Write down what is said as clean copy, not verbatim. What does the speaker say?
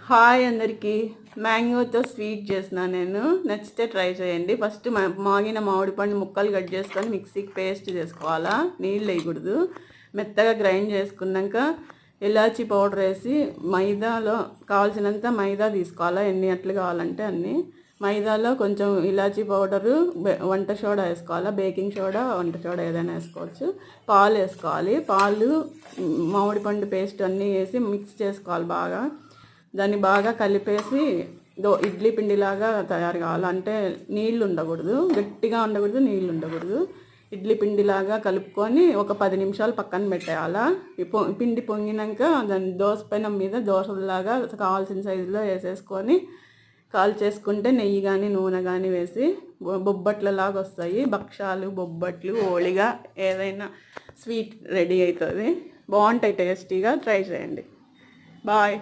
Hi అందరికీ. మ్యాంగోతో sweet చేసిన నేను, నచ్చితే ట్రై చేయండి. ఫస్ట్ మాగిన మామిడి పండు ముక్కలు కట్ చేసుకొని మిక్సీకి పేస్ట్ చేసుకోవాలా, నీళ్ళు వేయకూడదు. మెత్తగా గ్రైండ్ చేసుకున్నాక ఇలాచీ పౌడర్ వేసి మైదాలో కావాల్సినంత మైదా తీసుకోవాలా, ఎన్ని అట్లు కావాలంటే అన్ని. మైదాలో కొంచెం ఇలాచీ పౌడరు, వంట సోడా వేసుకోవాలా, బేకింగ్ సోడా, వంట సోడా ఏదైనా వేసుకోవచ్చు. పాలు వేసుకోవాలి. పాలు, మామిడి పండు పేస్ట్ అన్నీ వేసి మిక్స్ చేసుకోవాలి బాగా. దాన్ని బాగా కలిపేసి ఇడ్లీ పిండిలాగా తయారు కావాలి. అంటే నీళ్ళు ఉండకూడదు, గట్టిగా ఉండకూడదు, నీళ్ళు ఉండకూడదు. ఇడ్లీ పిండిలాగా కలుపుకొని ఒక 10 నిమిషాలు పక్కన పెట్టేయాలా. పిండి పొంగినాక దాన్ని దోశ పెనం మీద దోశలాగా కావాల్సిన సైజులో వేసేసుకొని కాల్ చేసుకుంటే నెయ్యి కానీ నూనె కానీ వేసి బొబ్బట్లలాగా వస్తాయి. భక్షాలు, బొబ్బట్లు, ఓళిగా ఏదైనా స్వీట్ రెడీ అవుతుంది. బాగుంటాయి, టేస్టీగా ట్రై చేయండి. బాయ్.